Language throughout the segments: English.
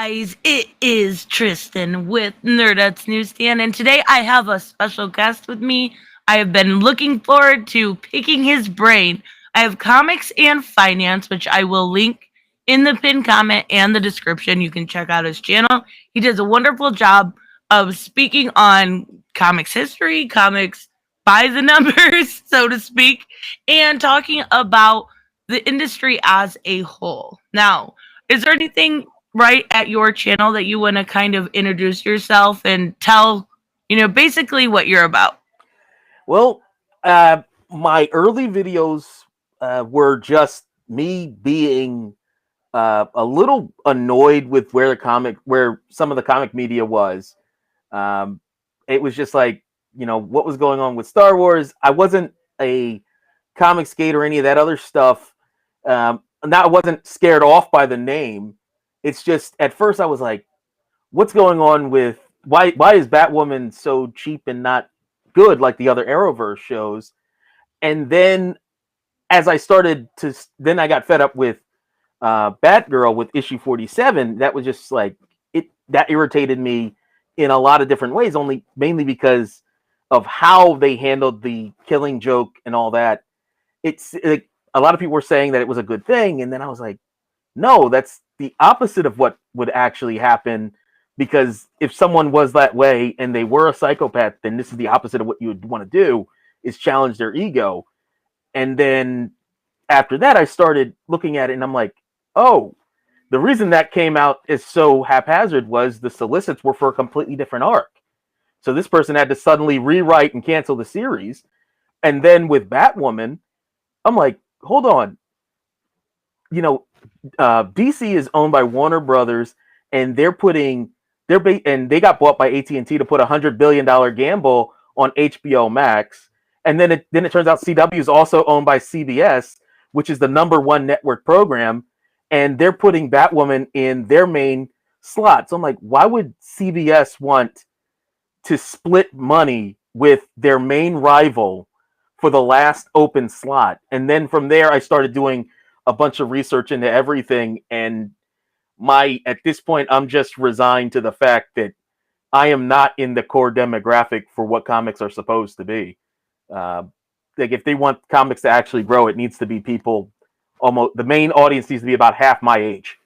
guys, it is Tristan with Nerdette's Newsstand, and today I have a special guest with me. I have been looking forward to picking his brain. I have comics and finance, which I will link in the pinned comment and the description. You can check out his channel. He does a wonderful job of speaking on comics history, comics by the numbers, so to speak, and talking about the industry as a whole. Now, is there anything right at your channel that you want to kind of introduce yourself and tell, basically what you're about? Well, my early videos were just me being a little annoyed with where some of the comic media was. It was just like, what was going on with Star Wars. I wasn't a comic skate or any of that other stuff. I wasn't scared off by the name. It's just at first I was like, what's going on with why is Batwoman so cheap and not good like the other Arrowverse shows? And then as I got fed up with Batgirl with issue 47. That was just like that irritated me in a lot of different ways, mainly because of how they handled the Killing Joke and all that. It's like a lot of people were saying that it was a good thing, and then I was like, no, that's the opposite of what would actually happen, because if someone was that way and they were a psychopath, then this is the opposite of what you would want to do, is challenge their ego. And then after that, I started looking at it and I'm like, oh, the reason that came out as so haphazard was the solicits were for a completely different arc. So this person had to suddenly rewrite and cancel the series. And then with Batwoman, I'm like, hold on. DC is owned by Warner Brothers, and they got bought by AT&T to put $100 billion gamble on HBO Max. And then it turns out CW is also owned by CBS, which is the #1 network program, and they're putting Batwoman in their main slot. So I'm like, why would CBS want to split money with their main rival for the last open slot? And then from there, I started doing a bunch of research into everything, and at this point, I'm just resigned to the fact that I am not in the core demographic for what comics are supposed to be. Like if they want comics to actually grow, it needs to be people the main audience needs to be about half my age.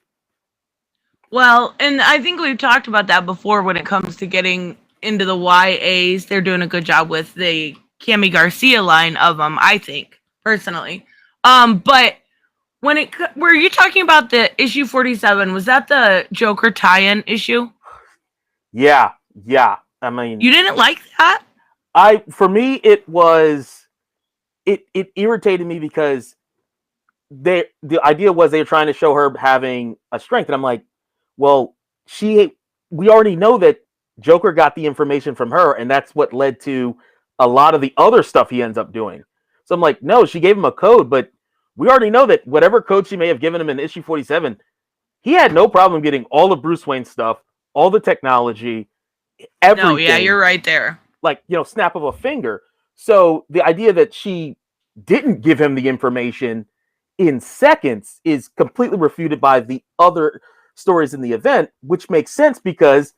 Well, and I think we've talked about that before when it comes to getting into the YAs. They're doing a good job with the Cami Garcia line of them, I think, personally. But were you talking about the issue 47? Was that the Joker tie-in issue? Yeah. I mean, you didn't like that? For me, it irritated me because the idea was they were trying to show her having a strength, and I'm like, well, we already know that Joker got the information from her, and that's what led to a lot of the other stuff he ends up doing. So I'm like, no, she gave him a code, but we already know that whatever code she may have given him in issue 47, he had no problem getting all of Bruce Wayne's stuff, all the technology, everything. No, yeah, you're right there. Like, snap of a finger. So the idea that she didn't give him the information in seconds is completely refuted by the other stories in the event, which makes sense because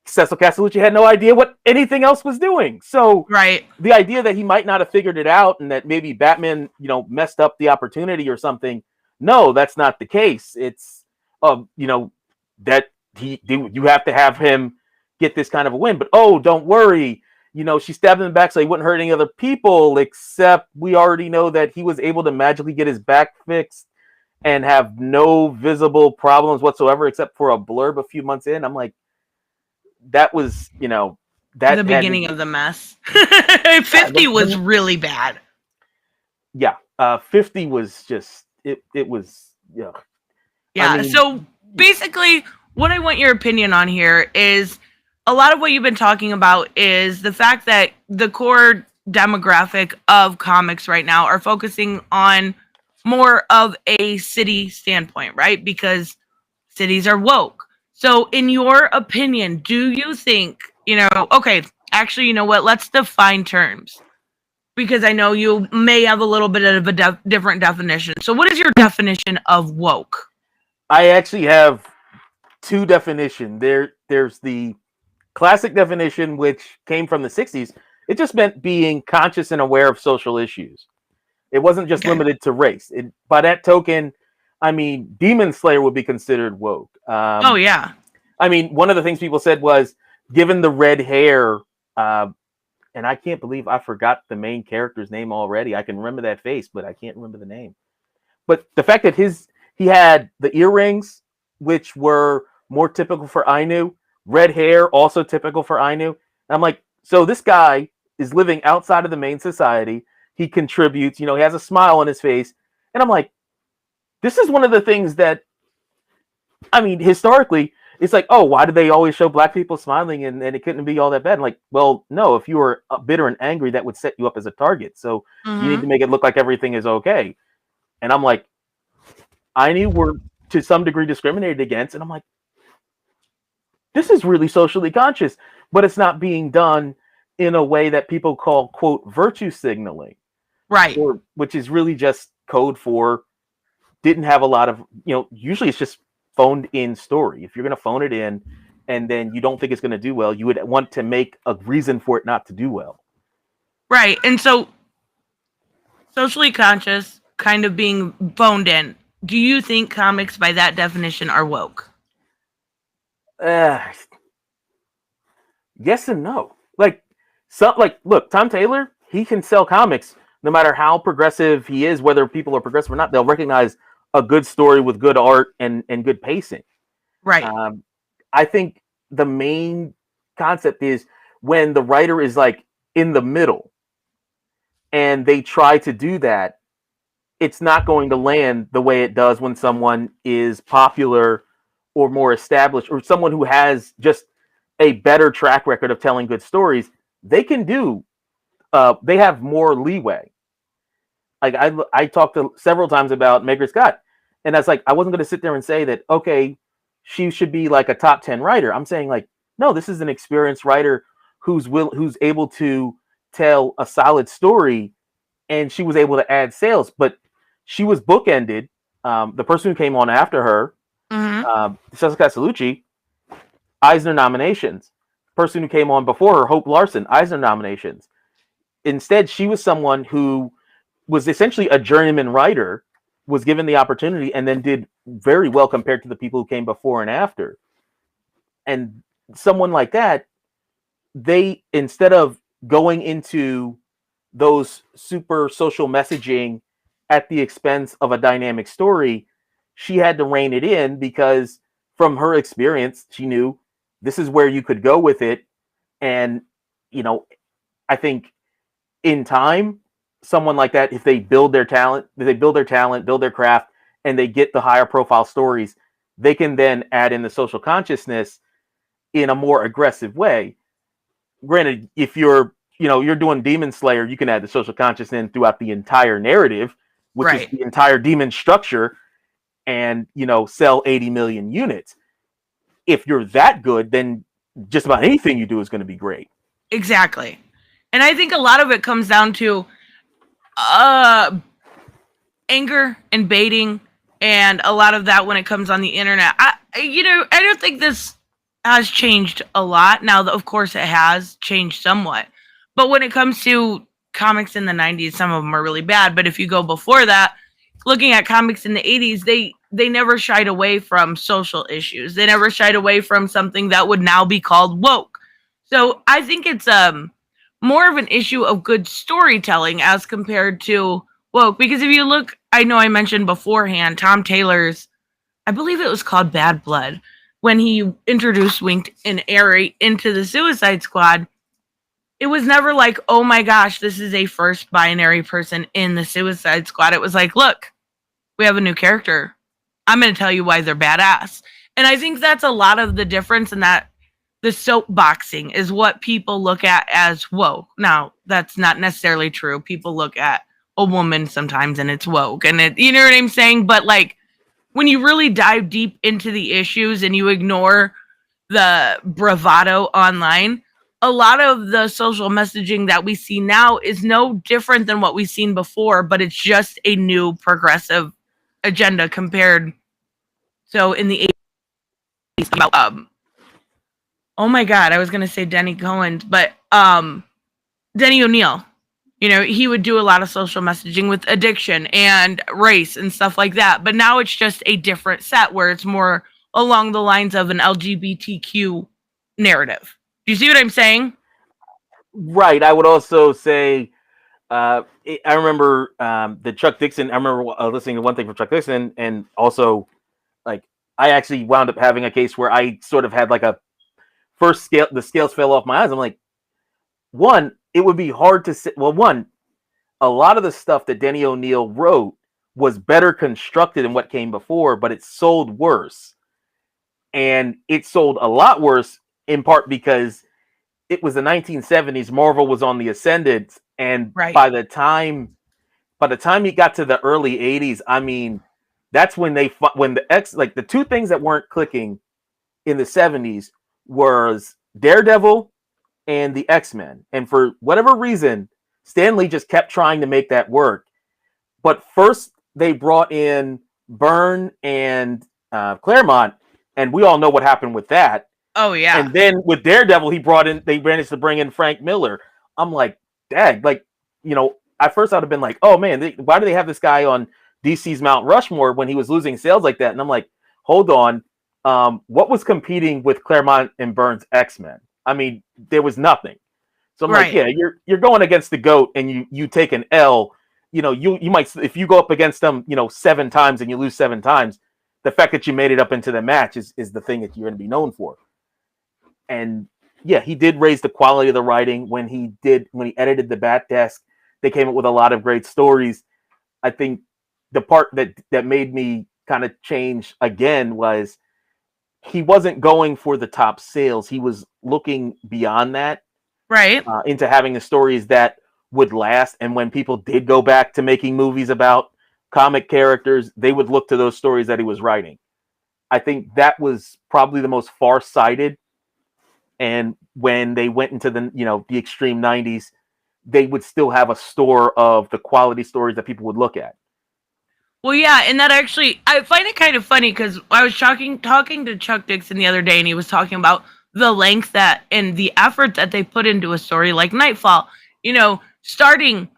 Cecil Castellucci had no idea what anything else was doing. So right. The idea that he might not have figured it out and that maybe Batman, messed up the opportunity or something. No, that's not the case. It's, that you have to have him get this kind of a win. But, oh, don't worry. She stabbed him in the back so he wouldn't hurt any other people, except we already know that he was able to magically get his back fixed and have no visible problems whatsoever, except for a blurb a few months in. I'm like, that was, the beginning of the mess. 50 was really bad. Yeah. 50 was just, it was, yeah. Yeah. I mean, so basically what I want your opinion on here is a lot of what you've been talking about is the fact that the core demographic of comics right now are focusing on more of a city standpoint, right? Because cities are woke. So in your opinion, do you think, okay, actually, you know what? Let's define terms, because I know you may have a little bit of a different definition. So what is your definition of woke? I actually have two definitions. There's the classic definition, which came from the 60s. It just meant being conscious and aware of social issues. It wasn't just Okay. limited to race. By that token, I mean, Demon Slayer would be considered woke. Oh yeah. I mean, one of the things people said was, given the red hair, and I can't believe I forgot the main character's name already. I can remember that face, but I can't remember the name. But the fact that he had the earrings, which were more typical for Ainu, red hair, also typical for Ainu. And I'm like, so this guy is living outside of the main society. He contributes, he has a smile on his face. And I'm like, this is one of the things that, I mean, historically, it's like, oh, why do they always show black people smiling and it couldn't be all that bad? I'm like, well, no, if you were bitter and angry, that would set you up as a target. So you need to make it look like everything is okay. And I'm like, Ainu were to some degree discriminated against. And I'm like, this is really socially conscious, but it's not being done in a way that people call, quote, virtue signaling. Right. Which is really just code for didn't have a lot of, usually it's just phoned in story. If you're going to phone it in and then you don't think it's going to do well, you would want to make a reason for it not to do well. Right. And so socially conscious kind of being phoned in. Do you think comics by that definition are woke? Yes and no. Look, Tom Taylor, he can sell comics no matter how progressive he is, whether people are progressive or not. They'll recognize a good story with good art and good pacing. Right. I think the main concept is when the writer is like in the middle and they try to do that, it's not going to land the way it does when someone is popular or more established or someone who has just a better track record of telling good stories. They can do, they have more leeway. Like I talked to several times about Macy Scott, and that's like, I wasn't going to sit there and say that, okay, she should be like a top 10 writer. I'm saying like, no, this is an experienced writer who's able to tell a solid story, and she was able to add sales, but she was bookended. The person who came on after her, Jessica Salucci, Eisner nominations. The person who came on before her, Hope Larson, Eisner nominations. Instead, she was someone who was essentially a journeyman writer, was given the opportunity, and then did very well compared to the people who came before and after. And someone like that, they, instead of going into those super social messaging at the expense of a dynamic story, she had to rein it in because from her experience, she knew this is where you could go with it. And, I think in time, someone like that, if they build their talent, build their craft, and they get the higher profile stories, they can then add in the social consciousness in a more aggressive way. Granted, if you're doing Demon Slayer, you can add the social consciousness in throughout the entire narrative, which is the entire demon structure, and sell 80 million units. If you're that good, then just about anything you do is going to be great. Exactly. And I think a lot of it comes down to anger and baiting, and a lot of that when it comes on the internet. I don't think this has changed a lot. Now, of course, it has changed somewhat. But when it comes to comics in the 90s, some of them are really bad. But if you go before that, looking at comics in the 80s, they never shied away from social issues. They never shied away from something that would now be called woke. So I think it's more of an issue of good storytelling as compared to woke. Because if you look, I know I mentioned beforehand, Tom Taylor's, I believe it was called Bad Blood, when he introduced Wink and Airy into the Suicide Squad, it was never like, oh my gosh, this is a first binary person in the Suicide Squad. It was like, look, we have a new character. I'm going to tell you why they're badass. And I think that's a lot of the difference in that the soapboxing is what people look at as woke. Now, that's not necessarily true. People look at a woman sometimes and it's woke. And you know what I'm saying? But like, when you really dive deep into the issues and you ignore the bravado online, a lot of the social messaging that we see now is no different than what we've seen before, but it's just a new progressive agenda compared. So in the about oh my god, I was gonna say Denny Cohen, but Denny O'Neil. You know, he would do a lot of social messaging with addiction and race and stuff like that. But now it's just a different set where it's more along the lines of an LGBTQ narrative. Do you see what I'm saying? Right. I would also say, I remember the Chuck Dixon. I remember listening to one thing from Chuck Dixon, and also, like, I actually wound up having a case where I sort of had like a first scale. The scales fell off my eyes. I'm like, one, it would be hard to say. Well, one, a lot of the stuff that Denny O'Neil wrote was better constructed than what came before, but it sold worse. And it sold a lot worse in part because it was the 1970s. Marvel was on the ascendant, and Right. by the time you got to the early 80s, I mean, that's when the two things that weren't clicking in the 70s was Daredevil and the X-Men. And for whatever reason, Stan Lee just kept trying to make that work. But first they brought in Byrne and Claremont, and we all know what happened with that. Oh yeah. And then with Daredevil, they managed to bring in Frank Miller. I'm like, dang, like, you know, at first I'd have been like, oh man, why do they have this guy on DC's Mount Rushmore when he was losing sales like that? And I'm like, hold on, what was competing with Claremont and Byrne's X-Men? I mean, there was nothing. So I'm like, yeah, you're going against the GOAT, and you take an L. You know, you might, if you go up against them, you know, 7 times and you lose 7 times, the fact that you made it up into the match is the thing that you're going to be known for. And yeah, he did raise the quality of the writing when he edited the Bat Desk. They came up with a lot of great stories. I think the part that made me kind of change again was he wasn't going for the top sales. He was looking beyond that, right, into having the stories that would last. And when people did go back to making movies about comic characters, they would look to those stories that he was writing. I think that was probably the most far-sighted. And when they went into the extreme 90s, they would still have a store of the quality stories that people would look at. Well, yeah, and that actually, I find it kind of funny because I was talking to Chuck Dixon the other day, and he was talking about the length and the effort that they put into a story like Nightfall. You know, starting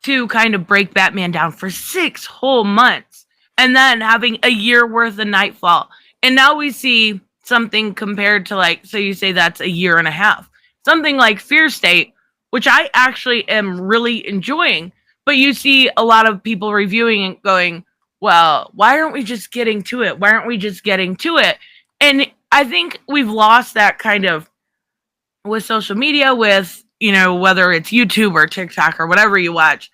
to kind of break Batman down for 6 whole months, and then having a year worth of Nightfall. And now we see something compared to, like, so you say that's a year and a half. Something like Fear State, which I actually am really enjoying. But you see a lot of people reviewing and going, well, why aren't we just getting to it? Why aren't we just getting to it? And I think we've lost that kind of with social media, with, you know, whether it's YouTube or TikTok or whatever you watch,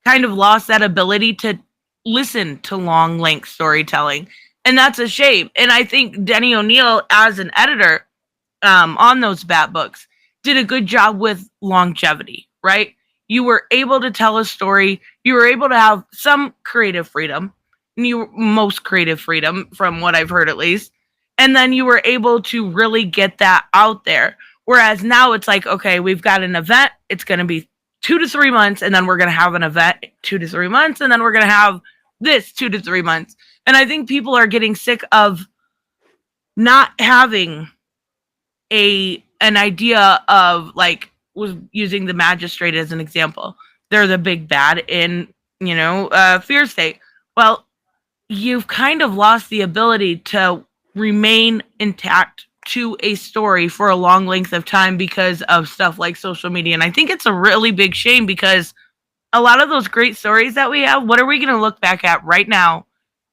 kind of lost that ability to listen to long length storytelling. And that's a shame. And I think Denny O'Neil, as an editor on those Bat books, did a good job with longevity, right? You were able to tell a story. You were able to have some creative freedom, most creative freedom from what I've heard at least. And then you were able to really get that out there. Whereas now it's like, okay, we've got an event. It's going to be 2 to 3 months, and then we're going to have an event 2 to 3 months, and then we're going to have this 2 to 3 months. And I think people are getting sick of not having an idea of, like, was using the Magistrate as an example. They're the big bad in, Fear State. Well, you've kind of lost the ability to remain intact to a story for a long length of time because of stuff like social media. And I think it's a really big shame because a lot of those great stories that we have, what are we going to look back at right now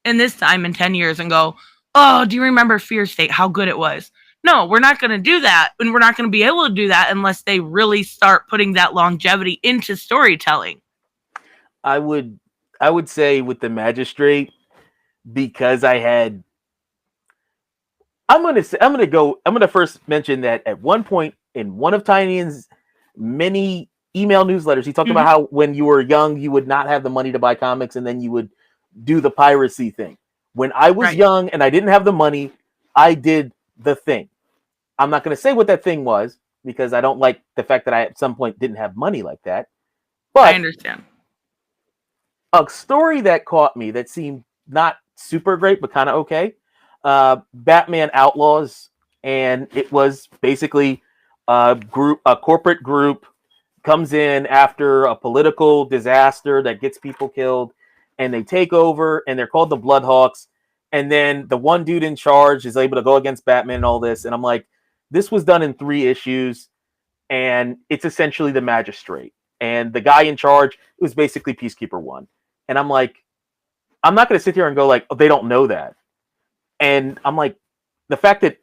in this time in 10 years and go, oh, do you remember Fear State, how good it was? No, we're not going to do that. And we're not going to be able to do that unless they really start putting that longevity into storytelling. I would say with the Magistrate, because I'm going to first mention that at one point in one of Tynian's many email newsletters, he talked about how when you were young, you would not have the money to buy comics, and then you would do the piracy thing. When I was young and I didn't have the money, I did the thing. I'm not going to say what that thing was because I don't like the fact that I at some point didn't have money like that. But I understand. A story that caught me that seemed not super great, but kind of okay. Batman Outlaws, and it was basically a corporate group comes in after a political disaster that gets people killed, and they take over, and they're called the Bloodhawks. And then the one dude in charge is able to go against Batman and all this. And I'm like, this was done in 3 issues, and it's essentially the Magistrate. And the guy in charge was basically Peacekeeper 1. And I'm like, I'm not going to sit here and go like, oh, they don't know that. And I'm like, the fact that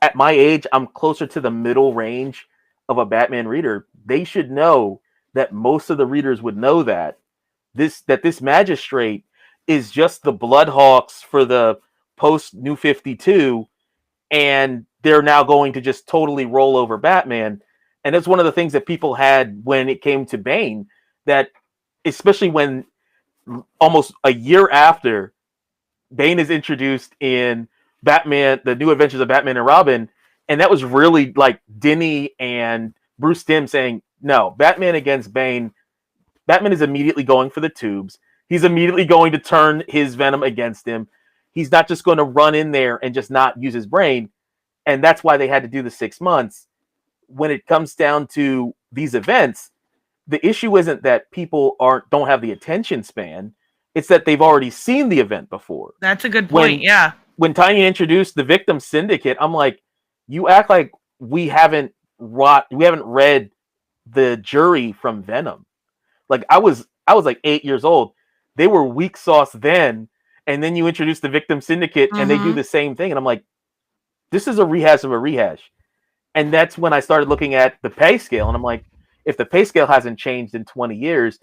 at my age, I'm closer to the middle range of a Batman reader, they should know that most of the readers would know that this Magistrate is just the Bloodhawks for the post New 52, and they're now going to just totally roll over Batman. And that's one of the things that people had when it came to Bane, that especially when almost a year after Bane is introduced in Batman, the New Adventures of Batman and Robin, and that was really like Denny and Bruce Timm saying, no, Batman against Bane, Batman is immediately going for the tubes. He's immediately going to turn his venom against him. He's not just going to run in there and just not use his brain. And that's why they had to do the 6 months. When it comes down to these events, the issue isn't that people don't have the attention span. It's that they've already seen the event before. That's a good point. Yeah. When Tiny introduced the Victim Syndicate, I'm like, you act like we haven't read the Jury from Venom. Like I was like 8 years old. They were weak sauce then, and then you introduce the Victim Syndicate and they do the same thing, and I'm like, this is a rehash of a rehash. And that's when I started looking at the pay scale, and I'm like, if the pay scale hasn't changed in 20 years,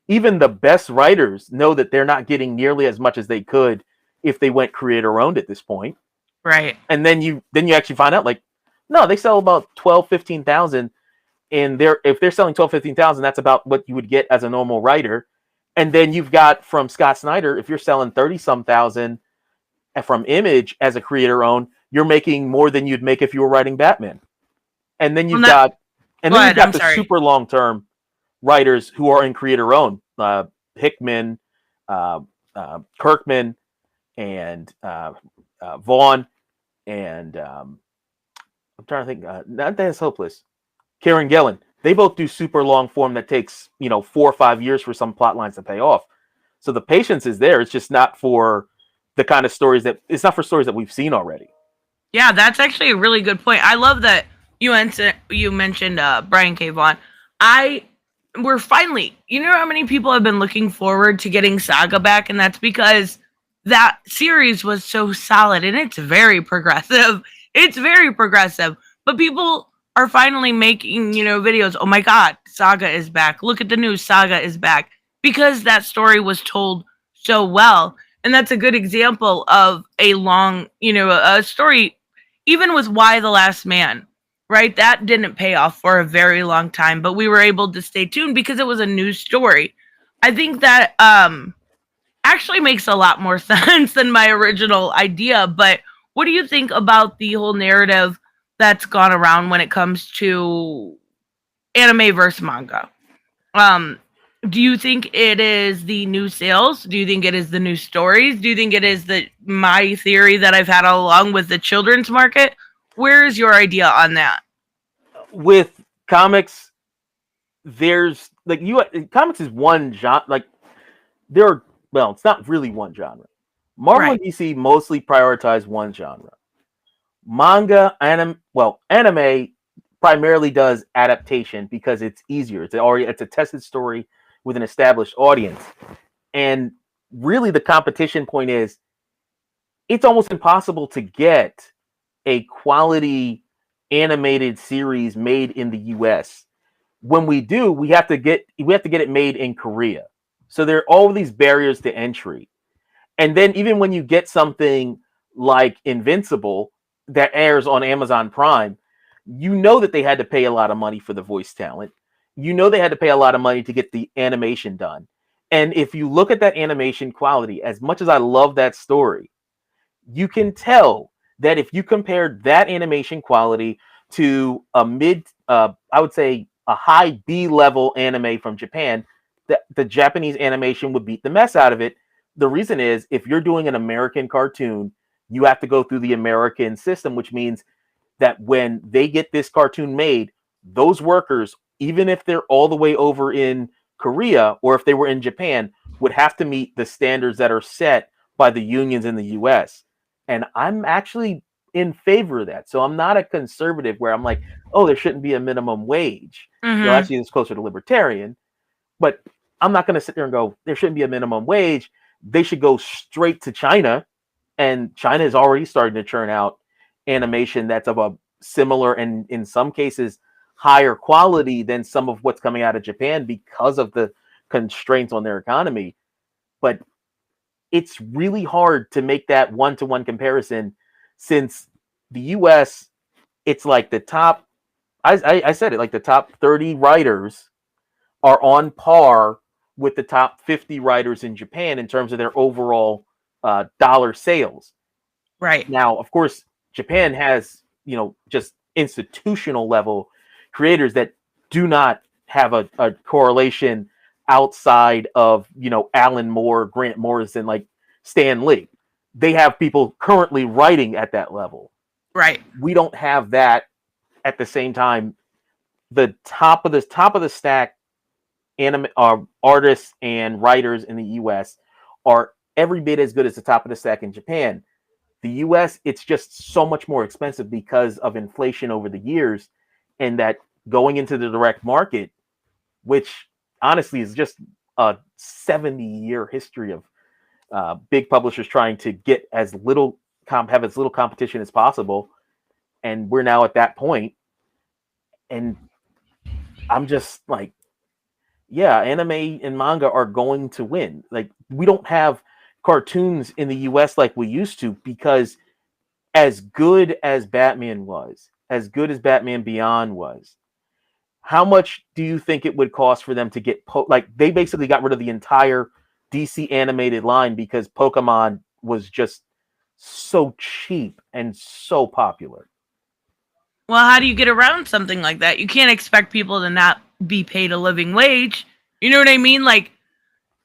even the best writers know that they're not getting nearly as much as they could if they went creator owned at this point. Right. And then you actually find out, like, no, they sell about 12, 15,000. And if they're selling 12, 15,000, that's about what you would get as a normal writer. And then you've got from Scott Snyder, if you're selling 30-some thousand from Image as a creator owned, you're making more than you'd make if you were writing Batman. And then you've got the super long term writers who are in creator owned, Hickman, Kirkman, and Vaughn, and I'm trying to think. Not that it's hopeless. Kieran Gillen. They both do super long form that takes 4 or 5 years for some plot lines to pay off. So the patience is there. It's just not for the kind of stories that we've seen already. Yeah, that's actually a really good point. I love that you mentioned Brian K. Vaughan. We're finally, how many people have been looking forward to getting Saga back, and that's because that series was so solid, and it's very progressive. It's very progressive, but people are finally making, videos. Oh my God, Saga is back. Look at the news, Saga is back, because that story was told so well. And that's a good example of a long, a story, even with Why the Last Man, right? That didn't pay off for a very long time, but we were able to stay tuned because it was a new story. I think that actually makes a lot more sense than my original idea. But what do you think about the whole narrative that's gone around when it comes to anime versus manga? Do you think it is the new sales? Do you think it is the new stories? Do you think it is my theory that I've had all along with the children's market? Where is your idea on that? With comics, there's comics is one genre. It's not really one genre. Marvel and DC mostly prioritize one genre. Manga, anime primarily does adaptation because it's easier. It's a tested story with an established audience. And really the competition point is it's almost impossible to get a quality animated series made in the US. When we do, we have to get it made in Korea. So there are all these barriers to entry. And then even when you get something like Invincible that airs on Amazon Prime, that they had to pay a lot of money for the voice talent. They had to pay a lot of money to get the animation done. And if you look at that animation quality, as much as I love that story, you can tell that if you compared that animation quality to I would say a high B level anime from Japan, the Japanese animation would beat the mess out of it. The reason is if you're doing an American cartoon, you have to go through the American system, which means that when they get this cartoon made, those workers, even if they're all the way over in Korea or if they were in Japan, would have to meet the standards that are set by the unions in the US. And I'm actually in favor of that. So I'm not a conservative where I'm like, oh, there shouldn't be a minimum wage. Actually, it's closer to libertarian. But I'm not going to sit there and go, there shouldn't be a minimum wage. They should go straight to China. And China is already starting to churn out animation that's of a similar and in some cases higher quality than some of what's coming out of Japan because of the constraints on their economy. But it's really hard to make that one-to-one comparison since the US, it's like the top, I said it, like the top 30 writers are on par with the top 50 writers in Japan in terms of their overall dollar sales. Right. Now, of course, Japan has, just institutional level creators that do not have a correlation outside of, Alan Moore, Grant Morrison, like Stan Lee. They have people currently writing at that level. Right. We don't have that at the same time. The top of the stack artists and writers in the US are every bit as good as the top of the stack in Japan. The US, it's just so much more expensive because of inflation over the years, and that going into the direct market, which honestly is just a 70-year history of big publishers trying to get have as little competition as possible. And we're now at that point. And I'm just like, yeah, anime and manga are going to win. Like, we don't have cartoons in the US like we used to, because as good as Batman was, as good as Batman Beyond was, how much do you think it would cost for them to get they basically got rid of the entire DC animated line because Pokemon was just so cheap and so popular. Well, how do you get around something like that? You can't expect people to not be paid a living wage. You know what I mean? Like,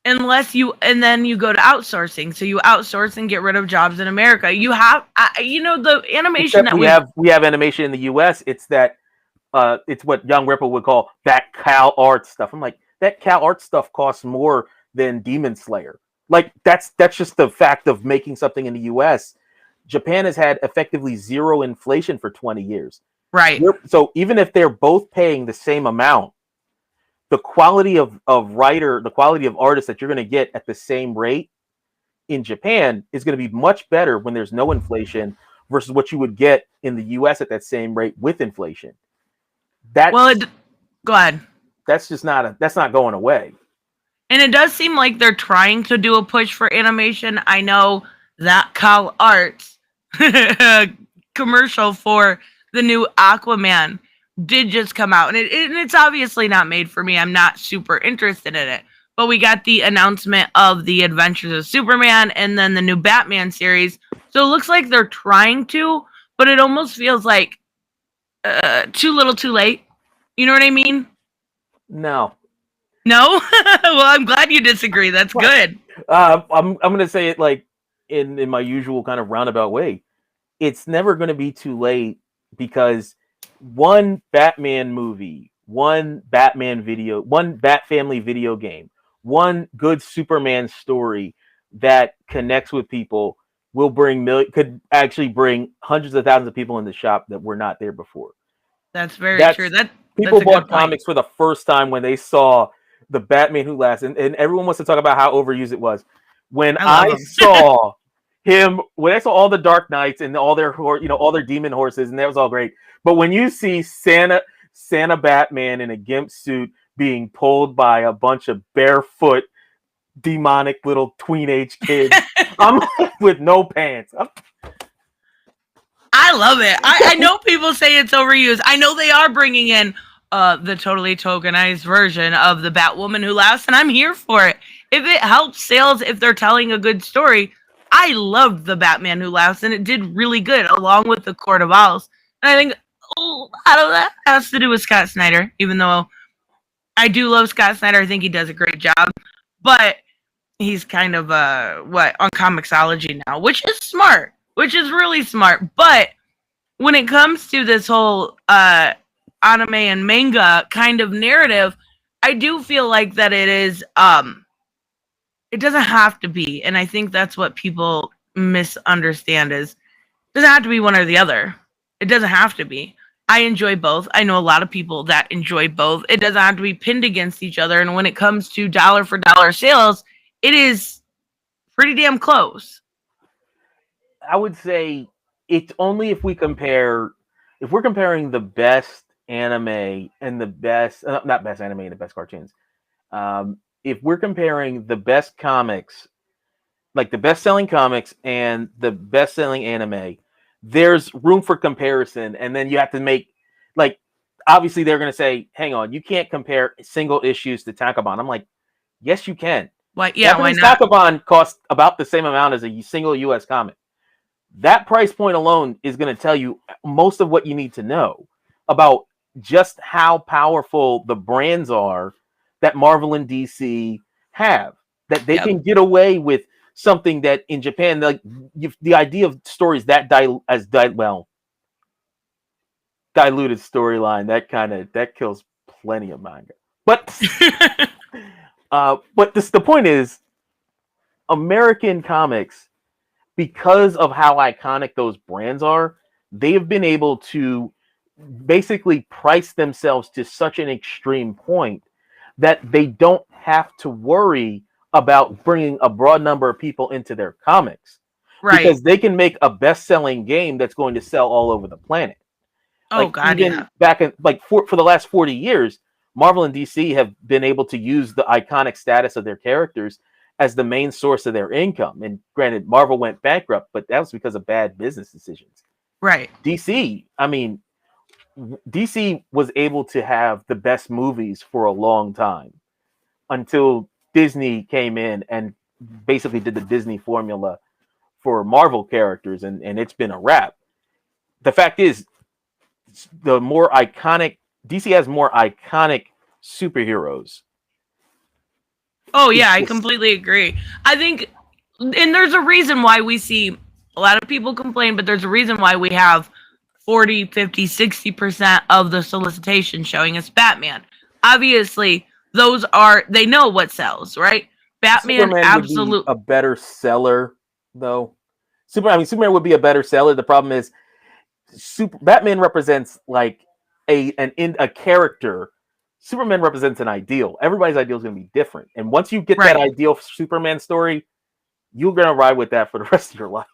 and then you go to outsourcing. So you outsource and get rid of jobs in America. You have, the animation Except we have animation in the U.S. It's that, it's what Young Ripple would call that Cal Art stuff. I'm like, that Cal Art stuff costs more than Demon Slayer. Like, that's just the fact of making something in the U.S. Japan has had effectively zero inflation for 20 years. Right. So even if they're both paying the same amount, the quality of writer, the quality of artist that you're going to get at the same rate in Japan is going to be much better when there's no inflation versus what you would get in the U.S. at that same rate with inflation. Go ahead. That's not going away. And it does seem like they're trying to do a push for animation. I know that Cal Arts commercial for the new Aquaman did just come out. And it's obviously not made for me. I'm not super interested in it. But we got the announcement of the Adventures of Superman and then the new Batman series. So it looks like they're trying to, but it almost feels like too little too late. You know what I mean? No? Well, I'm glad you disagree. That's good. I'm going to say it like in my usual kind of roundabout way. It's never going to be too late, because one Batman movie, one Batman video, one Bat Family video game, one good Superman story that connects with people could actually bring hundreds of thousands of people in the shop that were not there before. That's very true. People bought comics for the first time when they saw the Batman Who Laughs, and everyone wants to talk about how overused it was. When I saw all the Dark Knights and all their demon horses, and that was all great. But when you see Santa Batman in a gimp suit being pulled by a bunch of barefoot demonic little tween-age kids, I'm with no pants. I love it. I know people say it's overused. I know they are bringing in the totally tokenized version of the Batwoman Who Laughs, and I'm here for it. If it helps sales, if they're telling a good story. I loved the Batman Who Laughs, and it did really good, along with the Court of Owls. And I think a lot of that has to do with Scott Snyder, even though I do love Scott Snyder. I think he does a great job. But he's kind of on Comixology now, which is smart. which is really smart. But when it comes to this whole anime and manga kind of narrative, I do feel like that it is it doesn't have to be, and I think that's what people misunderstand is it doesn't have to be one or the other. It doesn't have to be. I enjoy both. I know a lot of people that enjoy both. It doesn't have to be pinned against each other. And when it comes to dollar for dollar sales, it is pretty damn close. I would say it's only if we're comparing the best anime and the best, not best anime and the best cartoons. If we're comparing the best comics, like the best selling comics and the best selling anime, there's room for comparison. And then you have to make, like, obviously they're going to say, hang on, you can't compare single issues to Tankobon. I'm like, yes, you can. Why? Yeah, Japanese why not? Tankobon costs about the same amount as a single US comic. That price point alone is going to tell you most of what you need to know about just how powerful the brands are that Marvel and DC have. That they can get away with something that in Japan, like the idea of stories that diluted storyline, that kills plenty of manga. But the point is, American comics, because of how iconic those brands are, they have been able to basically price themselves to such an extreme point that they don't have to worry about bringing a broad number of people into their comics. Right. Because they can make a best-selling game that's going to sell all over the planet. Oh, God, yeah. Back in, for the last 40 years, Marvel and DC have been able to use the iconic status of their characters as the main source of their income. And granted, Marvel went bankrupt, but that was because of bad business decisions. Right. DC was able to have the best movies for a long time until Disney came in and basically did the Disney formula for Marvel characters, and it's been a wrap. The fact is, the more iconic DC has more iconic superheroes. Oh, yeah, I completely agree. I think, and there's a reason why we see a lot of people complain, but there's a reason why we have 40, 50, 60% of the solicitation showing us Batman. Obviously, they know what sells, right? Batman absolutely would be a better seller, though. Superman would be a better seller. The problem is, Batman represents like a character. Superman represents an ideal. Everybody's ideal is going to be different. And once you get that ideal Superman story, you're going to ride with that for the rest of your life.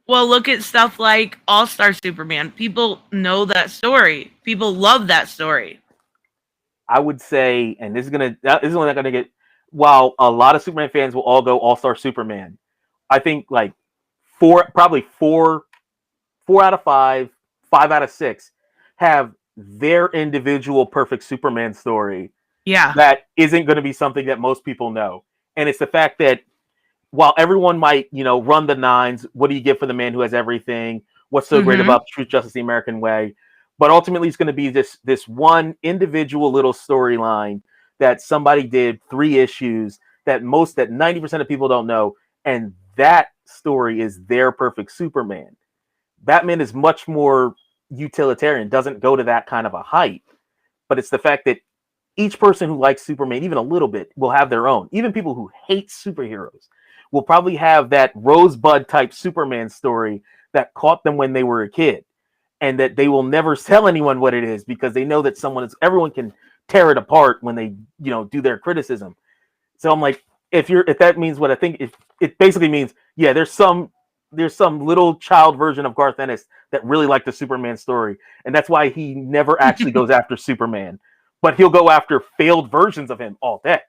Well, look at stuff like All-Star Superman. People know that story. People love that story. I would say, and this is only not going to get, while a lot of Superman fans will all go All-Star Superman, I think like probably four out of five out of six have their individual perfect Superman story. Yeah. That isn't going to be something that most people know. And it's the fact that while everyone might, run the nines, what do you get for the man who has everything? What's so great about Truth, Justice, the American Way? But ultimately, it's going to be this one individual little storyline that somebody did 3 issues that 90% of people don't know. And that story is their perfect Superman. Batman is much more utilitarian, doesn't go to that kind of a height. But it's the fact that each person who likes Superman, even a little bit, will have their own. Even people who hate superheroes will probably have that Rosebud type Superman story that caught them when they were a kid, and that they will never tell anyone what it is because they know that everyone can tear it apart when they, do their criticism. So I'm like, if that means what I think, it basically means, yeah, there's some little child version of Garth Ennis that really liked the Superman story, and that's why he never actually goes after Superman, but he'll go after failed versions of him all day.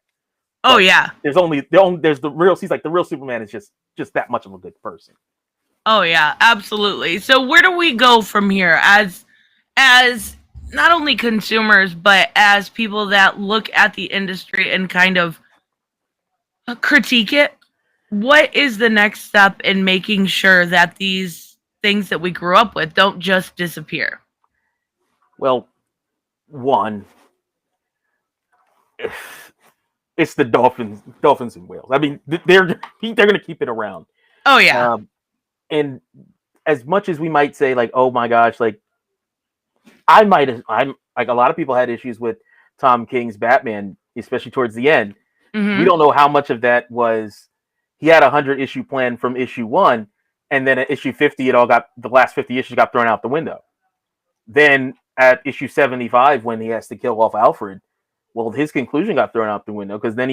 Oh, yeah. There's the real. He's like, the real Superman is just that much of a good person. Oh, yeah, absolutely. So where do we go from here as not only consumers, but as people that look at the industry and kind of critique it? What is the next step in making sure that these things that we grew up with don't just disappear? Well, one, it's the Dolphins and Whales. I mean, they're going to keep it around. Oh, yeah. And as much as we might say, like, oh my gosh, like I'm like a lot of people had issues with Tom King's Batman, especially towards the end. We don't know how much of that was he had 100 issue plan from issue 1, and then at issue 50, the last 50 issues got thrown out the window. Then at issue 75, when he has to kill off Alfred, well, his conclusion got thrown out the window because then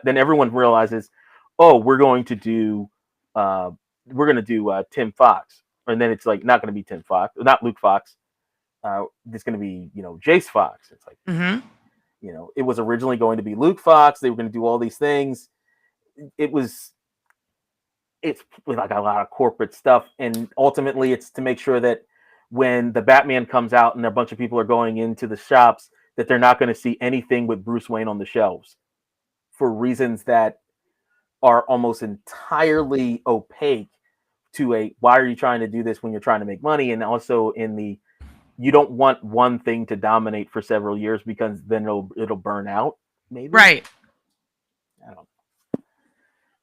then everyone realizes, oh, we're going to do Tim Fox, and then it's like not going to be Tim Fox, not Luke Fox. It's going to be Jace Fox. It's like it was originally going to be Luke Fox. They were going to do all these things. It's like a lot of corporate stuff, and ultimately it's to make sure that when the Batman comes out and a bunch of people are going into the shops, that they're not going to see anything with Bruce Wayne on the shelves for reasons that are almost entirely opaque to why are you trying to do this when you're trying to make money? And also you don't want one thing to dominate for several years because then it'll burn out, maybe. Right. I don't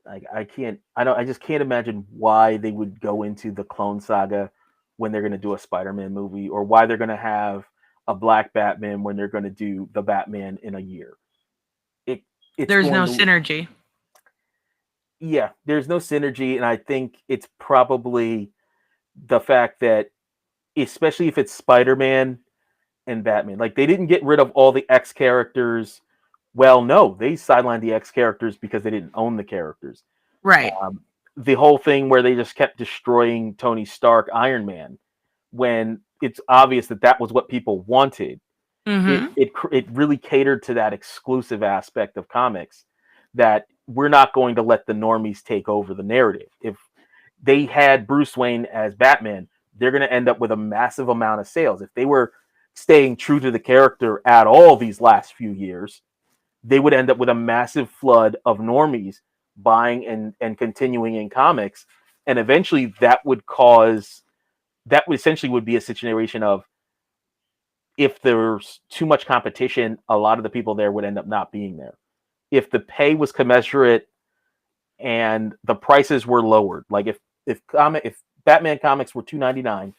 I just can't imagine why they would go into the Clone Saga when they're going to do a Spider-Man movie, or why they're going to have a Black Batman when they're going to do the Batman in a year. There's no synergy. Yeah, there's no synergy, and I think it's probably the fact that, especially if it's Spider-Man and Batman, like they didn't get rid of all the X characters. Well, no, they sidelined the X characters because they didn't own the characters. Right. The whole thing where they just kept destroying Tony Stark, Iron Man, when it's obvious that was what people wanted. It really catered to that exclusive aspect of comics that we're not going to let the normies take over the narrative. If they had Bruce Wayne as Batman, they're going to end up with a massive amount of sales. If they were staying true to the character at all these last few years, they would end up with a massive flood of normies buying and continuing in comics. And eventually that would essentially be a situation of, if there's too much competition, a lot of the people there would end up not being there. If the pay was commensurate and the prices were lowered, like if Batman comics were $2.99,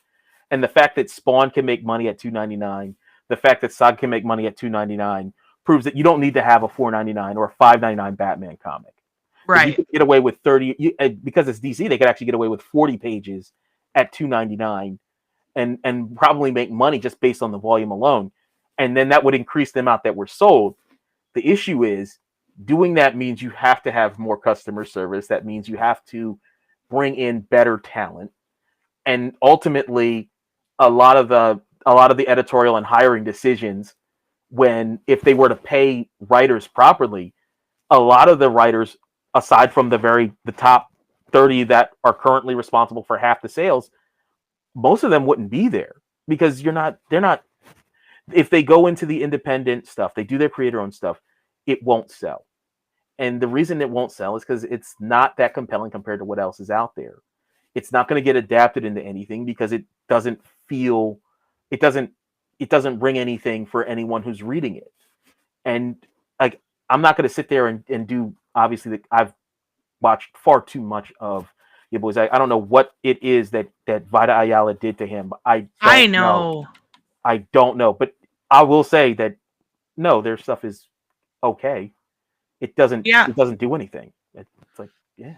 and the fact that Spawn can make money at $2.99, the fact that Saga can make money at $2.99 proves that you don't need to have a $4.99 or a $5.99 Batman comic. Right. You could get away with 30 because it's DC. They could actually get away with 40 pages at $2.99 and probably make money just based on the volume alone. And then that would increase the amount that were sold. The issue is, doing that means you have to have more customer service. That means you have to bring in better talent. And ultimately, a lot of the editorial and hiring decisions, if they were to pay writers properly, a lot of the writers, aside from the top 30 that are currently responsible for half the sales, most of them wouldn't be there because they're not. If they go into the independent stuff, they do their creator-owned stuff, it won't sell. And the reason it won't sell is because it's not that compelling compared to what else is out there. It's not going to get adapted into anything because it doesn't bring anything for anyone who's reading it. And like, I'm not going to sit there and do, obviously, I've watched far too much of your boys. I don't know what it is that Vita Ayala did to him. I know. I don't know, but I will say that no, their stuff is okay. It doesn't do anything. It's like, yeah.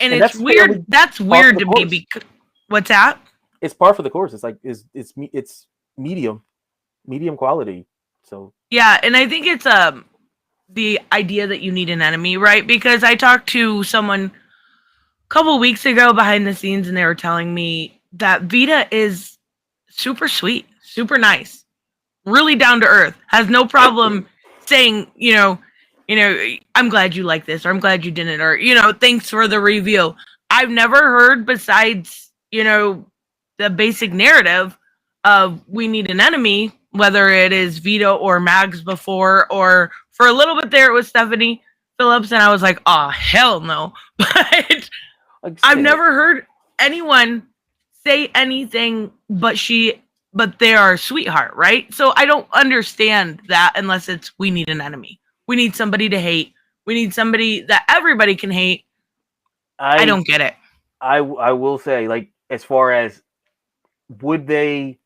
And it's weird. That's weird to me because what's that? It's par for the course. It's like it's medium quality. So yeah, and I think it's the idea that you need an enemy, right? Because I talked to someone a couple weeks ago behind the scenes, and they were telling me that Vita is super sweet, super nice, really down to earth, has no problem saying, I'm glad you like this, or I'm glad you didn't, or, thanks for the review. I've never heard, besides, the basic narrative of we need an enemy, whether it is Vita or Mags before, or for a little bit there it was Stephanie Phillips, and I was like, oh, hell no. But I've never heard anyone say anything but they are a sweetheart, right? So I don't understand that unless it's we need an enemy. We need somebody to hate. We need somebody that everybody can hate. I don't get it. I will say, like, as far as would they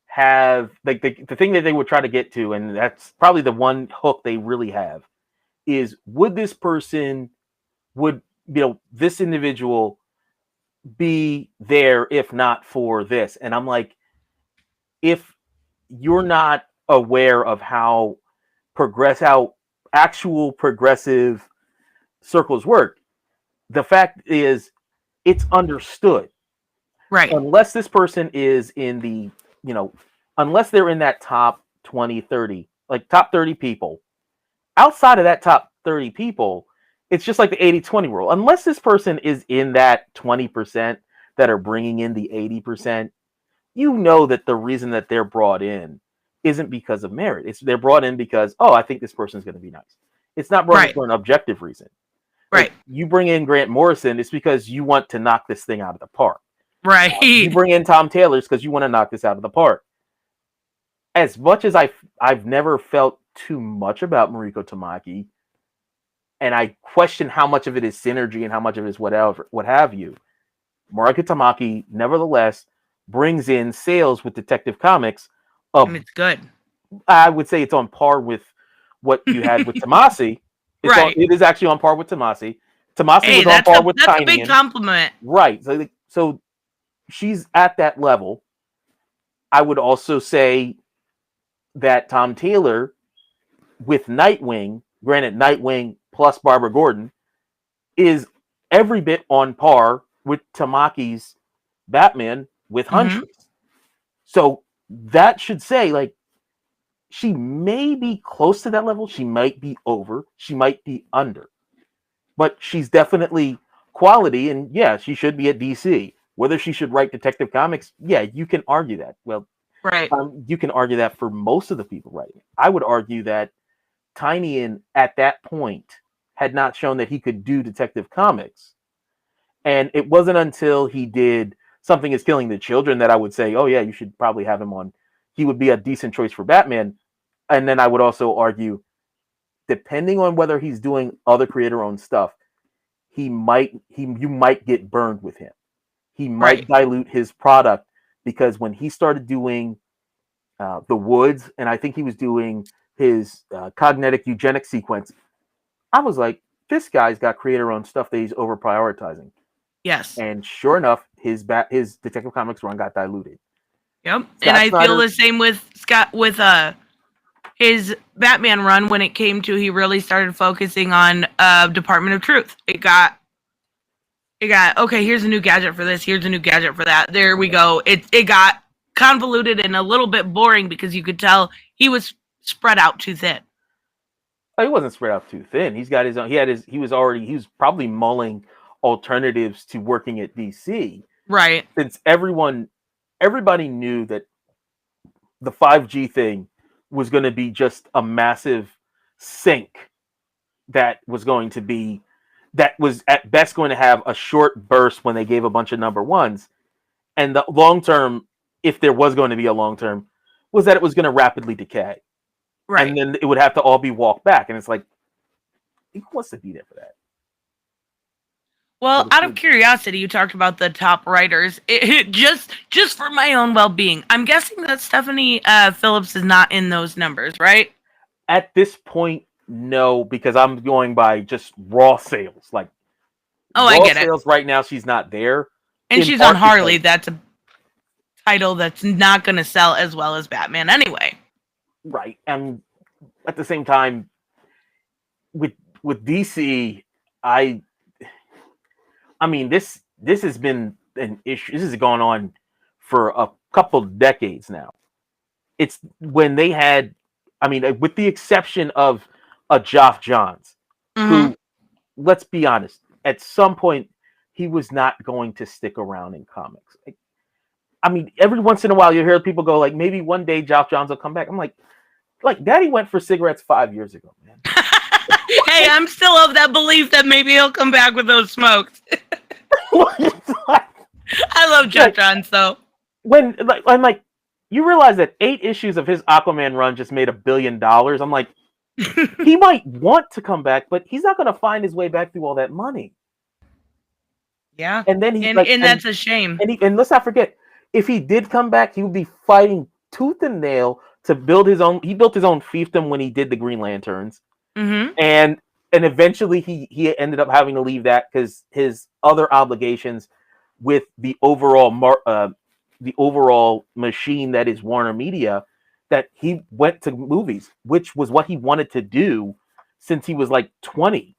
have, like, the thing that they would try to get to, and that's probably the one hook they really have, is would this person, would, this individual be there if not for this? And I'm like, if you're not aware of how actual progressive circles work, the fact is it's understood. Right. Unless this person is in the, unless they're in that top 20, 30, like top 30 people, outside of that top 30 people, it's just like the 80-20 rule. Unless this person is in that 20% that are bringing in the 80%, that the reason that they're brought in isn't because of merit. They're brought in because, oh, I think this person's going to be nice. It's not brought in for an objective reason. Right. Like, you bring in Grant Morrison, it's because you want to knock this thing out of the park. Right. You bring in Tom Taylor because you want to knock this out of the park. As much as I've never felt too much about Mariko Tamaki, and I question how much of it is synergy and how much of it is whatever, what have you, Mariko Tamaki nevertheless brings in sales with Detective Comics. And it's good. I would say it's on par with what you had with Tomasi. It is actually on par with Tomasi. Tomasi was on par with Tynion. That's a big compliment. Right. So she's at that level. I would also say that Tom Taylor with Nightwing, granted Nightwing plus Barbara Gordon, is every bit on par with Tamaki's Batman with Huntress. So that should say, like, she may be close to that level. She might be over. She might be under. But she's definitely quality, and yeah, she should be at DC. Whether she should write Detective Comics, yeah, you can argue that. Well, right. You can argue that for most of the people writing. I would argue that Tynion at that point had not shown that he could do Detective Comics. And it wasn't until he did Something Is Killing the Children that I would say, oh yeah, you should probably have him on. He would be a decent choice for Batman. And then I would also argue, depending on whether he's doing other creator-owned stuff, you might get burned with him. He might dilute his product, because when he started doing The Woods, and I think he was doing his cognitive eugenics sequence, I was like, this guy's got creator-owned stuff that he's over-prioritizing. Yes. And sure enough, his Detective Comics run got diluted. Yep. And I feel the same with Scott, with his Batman run. When it came to, he really started focusing on Department of Truth. It got okay, here's a new gadget for this, here's a new gadget for that. There we go. It got convoluted and a little bit boring because you could tell he was spread out too thin. Oh, he wasn't spread out too thin. He's got his own. He was probably mulling alternatives to working at DC. Right. Since everybody knew that the 5G thing was going to be just a massive sink that was at best going to have a short burst when they gave a bunch of number ones. And the long term, if there was going to be a long term, was that it was going to rapidly decay. Right. And then it would have to all be walked back. And it's like, who wants to be there for that? Well, out of curiosity, you talked about the top writers. Just for my own well-being, I'm guessing that Stephanie Phillips is not in those numbers, right? At this point, no, because I'm going by just raw sales. Like, I get sales right now, she's not there. And she's on Harley. That's a title that's not going to sell as well as Batman anyway. Right. And at the same time, with DC, I mean, this has been an issue. This has gone on for a couple decades now. It's when they had, I mean, with the exception of a Geoff Johns, who, let's be honest, at some point, he was not going to stick around in comics. I mean, every once in a while, you hear people go, like, maybe one day Geoff Johns will come back. I'm like, Daddy went for cigarettes 5 years ago, man. Hey, I'm still of that belief that maybe he'll come back with those smokes. I love Geoff Johns, though. When, I'm like, you realize that 8 issues of his Aquaman run just made $1 billion. I'm like, he might want to come back, but he's not going to find his way back through all that money. Yeah. And then he And that's a shame. and let's not forget, if he did come back, he would be fighting tooth and nail to build his own. He built his own fiefdom when he did the Green Lanterns, Mm-hmm. and eventually he ended up having to leave that because his other obligations with the overall machine that is Warner Media, that he went to movies, which was what he wanted to do since he was like 20.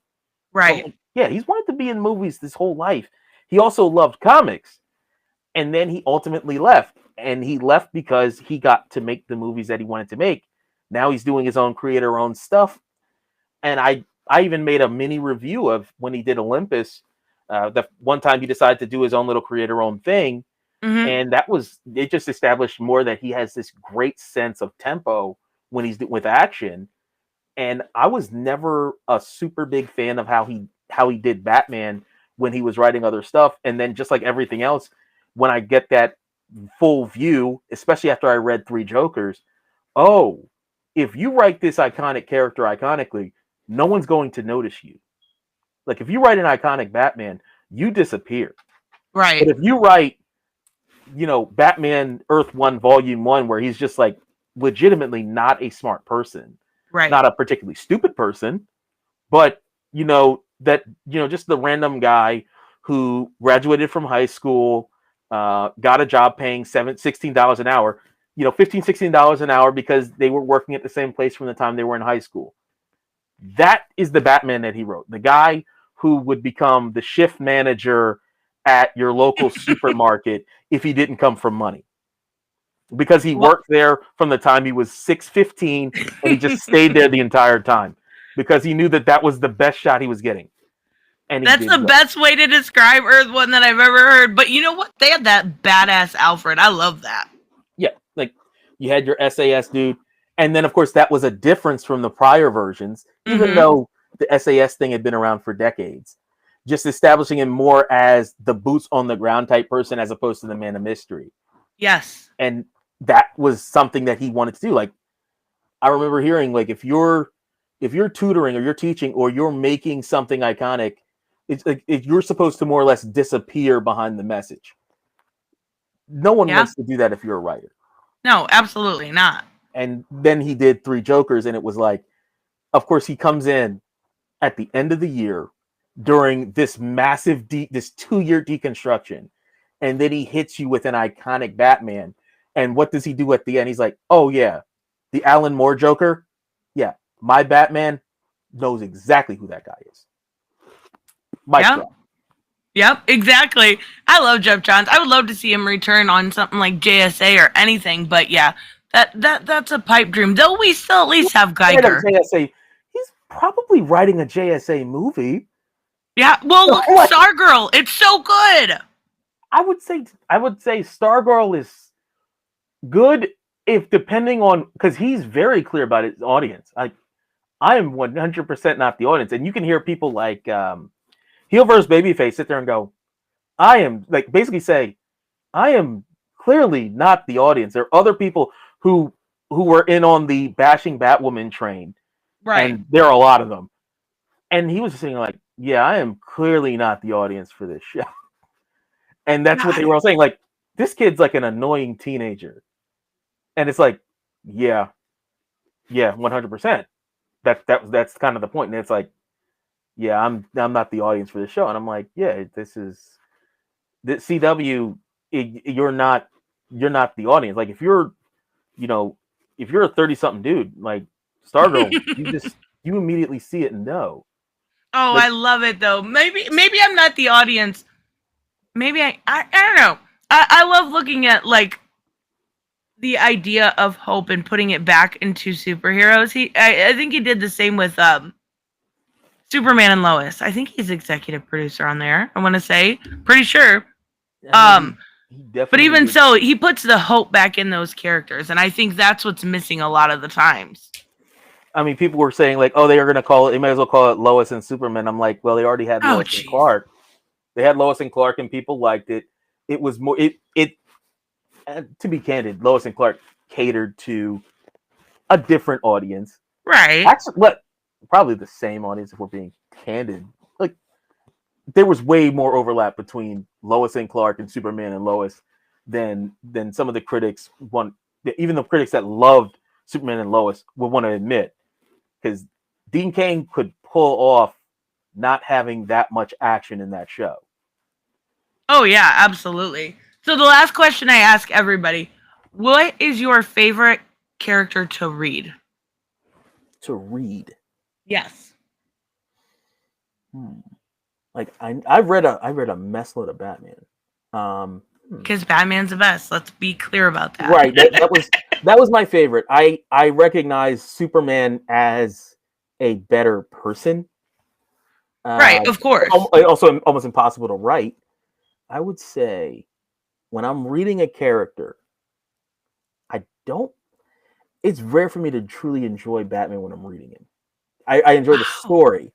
Right. So, yeah, he's wanted to be in movies this whole life. He also loved comics. And then he ultimately left. And he left because he got to make the movies that he wanted to make. Now he's doing his own creator-owned stuff. And I even made a mini review of when he did Olympus. The one time he decided to do his own little creator-owned thing. Mm-hmm. And it just established more that he has this great sense of tempo when he's with action. And I was never a super big fan of how he did Batman when he was writing other stuff. And then just like everything else, when I get that full view, especially after I read Three Jokers, if you write this iconic character iconically, no one's going to notice you. Like if you write an iconic Batman, you disappear. Right. But if you write, Batman Earth 1 Volume 1, where he's just like legitimately not a smart person, Right. not a particularly stupid person, but just the random guy who graduated from high school, got a job paying $16 an hour, $15-16 an hour because they were working at the same place from the time they were in high school. That is the Batman that he wrote. The guy who would become the shift manager at your local supermarket if he didn't come from money. Because he worked there from the time he was 6'15", and he just stayed there the entire time because he knew that was the best shot he was getting. And that's the best way to describe Earth 1 that I've ever heard. But you know what? They had that badass Alfred. I love that. Yeah, like you had your SAS dude, and then of course that was a difference from the prior versions, even though the SAS thing had been around for decades. Just establishing him more as the boots on the ground type person as opposed to the man of mystery. Yes. And that was something that he wanted to do. Like I remember hearing, like if you're tutoring or you're teaching or you're making something iconic, it's like you're supposed to more or less disappear behind the message. No one wants to do that if you're a writer. No, absolutely not. And then he did Three Jokers, and it was like, of course, he comes in at the end of the year during this massive this 2-year deconstruction, and then he hits you with an iconic Batman. And what does he do at the end? He's like, oh yeah, the Alan Moore Joker. Yeah, my Batman knows exactly who that guy is. Yep, exactly. I love Jeff Johns. I would love to see him return on something like JSA or anything, but yeah, that's a pipe dream. Though we still at least have Geiger. JSA, he's probably writing a JSA movie. Yeah, well, look at Stargirl. It's so good. I would say Stargirl is good if depending on, because he's very clear about his audience. I am 100% not the audience, and you can hear people like Heel vs. Babyface sit there and go, I am, like, basically say, I am clearly not the audience. There are other people who were in on the bashing Batwoman train, right? And there are a lot of them. And he was saying like, yeah, I am clearly not the audience for this show. And that's what they were all saying. Like, this kid's like an annoying teenager. And it's like, yeah, 100%. That's kind of the point. And it's like, yeah, I'm not the audience for this show. And I'm like, yeah, this CW, you're not the audience. Like if you're a 30-something dude, like Stargirl, you immediately see it and know. Oh, like, I love it though. Maybe I'm not the audience. Maybe I don't know. I love looking at like the idea of hope and putting it back into superheroes. I think he did the same with Superman and Lois. I think he's executive producer on there. I want to say, pretty sure. But even so, he puts the hope back in those characters, and I think that's what's missing a lot of the times. I mean, people were saying like, oh, they might as well call it Lois and Superman. I'm like, well, they already had Lois and Clark. They had Lois and Clark, and people liked it. It was more to be candid, Lois and Clark catered to a different audience, right? Actually, probably the same audience if we're being candid. Like there was way more overlap between Lois and Clark and Superman and Lois than some of the critics want. Even the critics that loved Superman and Lois would want to admit, because Dean Cain could pull off not having that much action in that show. Oh yeah, absolutely. So the last question I ask everybody: what is your favorite character to read? To read, Yes. Like I read a mess load of Batman. Because Batman's the best. Let's be clear about that. Right. That was my favorite. I recognize Superman as a better person. Right, of course. Also almost impossible to write. I would say when I'm reading a character, it's rare for me to truly enjoy Batman when I'm reading him. I enjoy the story.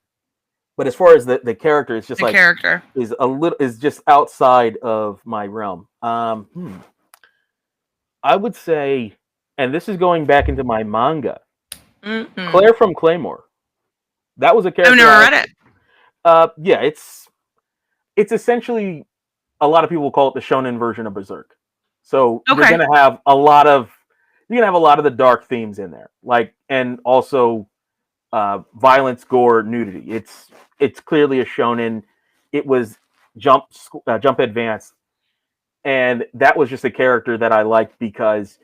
But as far as the character, it's just the character is just outside of my realm. I would say, and this is going back into my manga, Claire from Claymore. That was a character. I've never read it. Yeah, it's essentially, a lot of people call it the shonen version of Berserk. So you're gonna have a lot of the dark themes in there, and also violence, gore, nudity. It's clearly a shonen. It was Jump Advance, and that was just a character that I liked because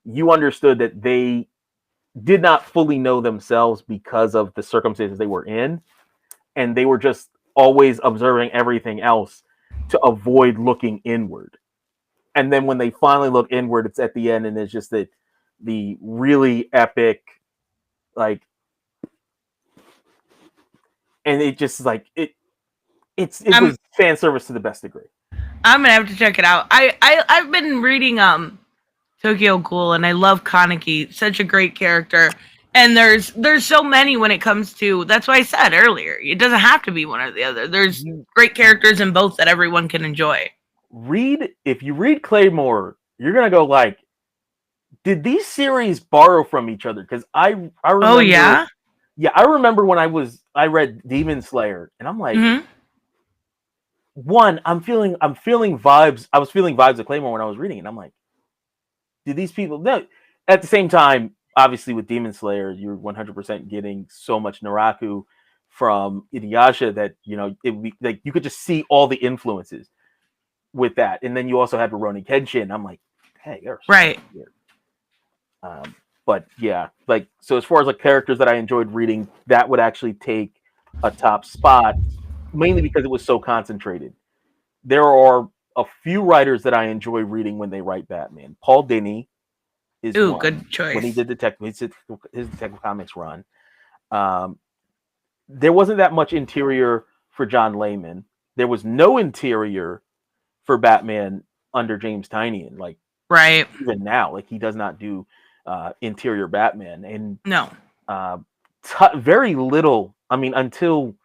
you understood that they did not fully know themselves because of the circumstances they were in, and they were just always observing everything else to avoid looking inward. And then when they finally look inward, it's at the end, and it's just the really epic, and it just it was fan service to the best degree. I'm gonna have to check it out. I've been reading Tokyo Ghoul, and I love Kaneki, such a great character. And there's so many when it comes to, that's why I said earlier, it doesn't have to be one or the other. There's great characters in both that everyone can enjoy. If you read Claymore, you're gonna go did these series borrow from each other? Because I remember. Oh yeah. Yeah, I remember when I read Demon Slayer, and I'm like, one, I'm feeling vibes. I was feeling vibes of Claymore when I was reading it. And I'm like, did these people? No. At the same time, obviously with Demon Slayer, you're 100% getting so much Naraku from Inuyasha that you could just see all the influences with that. And then you also had Rurouni Kenshin. I'm like, hey, they're right. Weird. But yeah, so as far as characters that I enjoyed reading, that would actually take a top spot, mainly because it was so concentrated. There are a few writers that I enjoy reading when they write Batman. Paul Dini is one. Good choice. When he did his Detective Comics run, there wasn't that much interior for John Layman. There was no interior for Batman under James Tynion. Right. Even now, he does not do interior Batman, and no, very little. I mean, until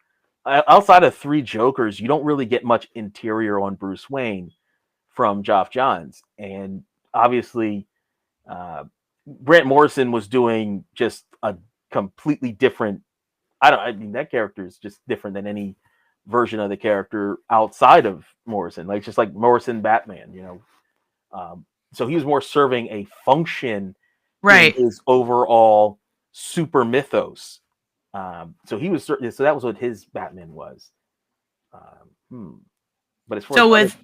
outside of 3 Jokers, you don't really get much interior on Bruce Wayne from Geoff Johns, and obviously, Grant Morrison was doing just a completely different. I mean, that character is just different than any version of the character outside of Morrison. Just like Morrison Batman, so he was more serving a function. Right. In his overall super mythos. So he was so that was what his Batman was. But as far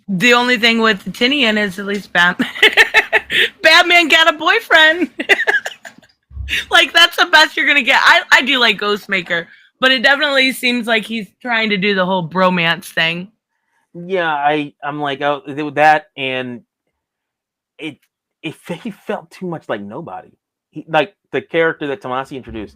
the only thing with Tynion is at least Batman got a boyfriend. That's the best you're gonna get. I do like Ghostmaker, but it definitely seems like he's trying to do the whole bromance thing. Yeah, I'm like, with that, and he felt too much like nobody. The character that Tomasi introduced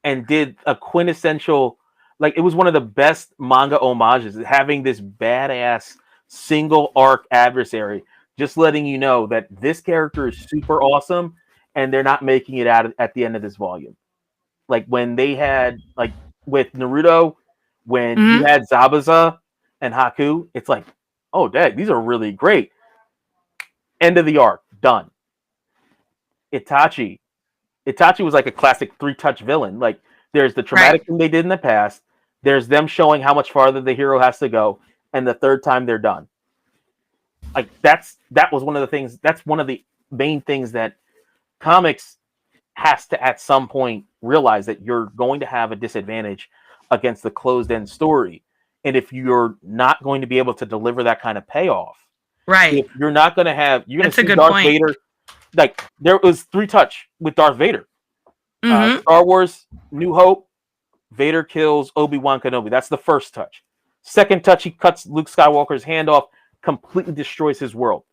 and did a quintessential, it was one of the best manga homages, having this badass single arc adversary, just letting you know that this character is super awesome and they're not making it out at the end of this volume. When they had, with Naruto, when you had Zabuza and Haku, it's oh, dang, these are really great. End of the arc, done. Itachi was a classic 3-touch villain. There's the traumatic thing they did in the past. There's them showing how much farther the hero has to go, and the third time they're done. Like that was one of the things. That's one of the main things that comics has to at some point realize, that you're going to have a disadvantage against the closed end story, and if you're not going to be able to deliver that kind of payoff, Right. if you're not going to have, you're going to That's a see good Darth point. Vader. Like there was 3 touch with Darth Vader. Mhm. Star Wars New Hope, Vader kills Obi-Wan Kenobi. That's the first touch. Second touch, he cuts Luke Skywalker's hand off, completely destroys his world.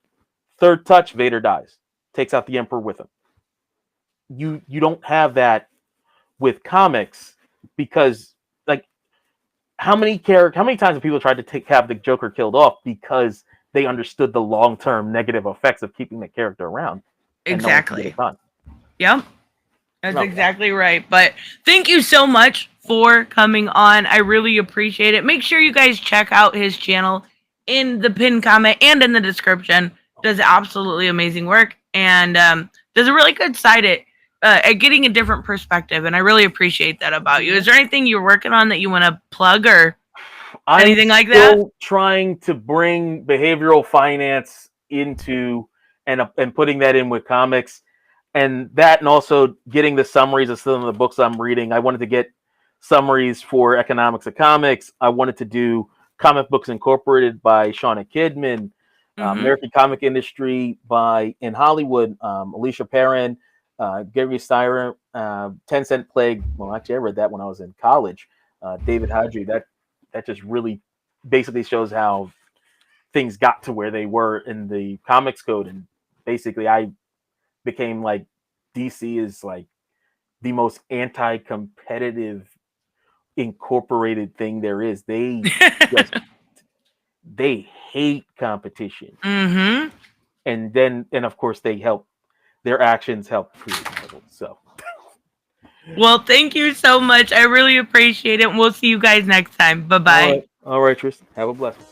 Third touch, Vader dies, takes out the Emperor with him. You don't have that with comics, because like how many times have people tried to have the Joker killed off because they understood the long-term negative effects of keeping the character around? Exactly. No, Yep. That's Okay. exactly right. But thank you so much for coming on. I really appreciate it. Make sure you guys check out his channel in the pinned comment and in the description. Does absolutely amazing work, and does a really good side at getting a different perspective. And I really appreciate that about you. Is there anything you're working on that you want to plug or anything like that? I'm still trying to bring behavioral finance into and putting that in with comics, and also getting the summaries of some of the books I'm reading. I wanted to get summaries for Economics of Comics. I wanted to do Comic Books Incorporated by Shauna Kidman, American Comic Industry in Hollywood, Alicia Perrin, Gary Styrer, 10 Cent Plague. Well, actually, I read that when I was in college. David Hadji. That just really basically shows how things got to where they were in the comics code, and basically I became like, DC is like the most anti-competitive incorporated thing there is. They hate competition. And of course their actions help create Marvel. So well, thank you so much. I really appreciate it. We'll see you guys next time. Bye-bye. all right, Tristan, have a blessed one.